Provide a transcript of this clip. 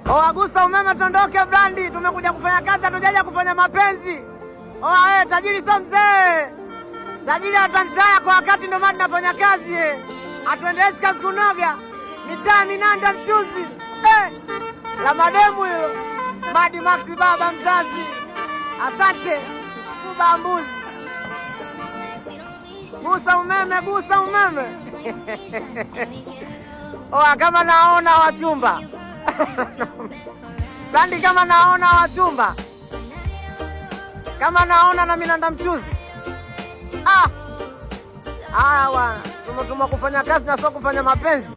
Gusa umeme tondoke brandi, tumekuja kufanya kazi, hatujaja kufanya mapenzi. Tajiri sio mzee. Tajiri atamsaya kwa wakati, ndio maana tunafanya kazi. Atuendelezi kazi kunoga. Mitaa minanda mchuzi. La mademu hilo. Madi Maxi baba mzazi. Asante. Kuba mbuzi. Gusa umeme, gusa umeme. Kama naona wachumba. Brandi kama naona wachumba. Kama naona na minanda mchuzi. Bwana. Tumekuma kufanya kazi na sio kufanya mapenzi.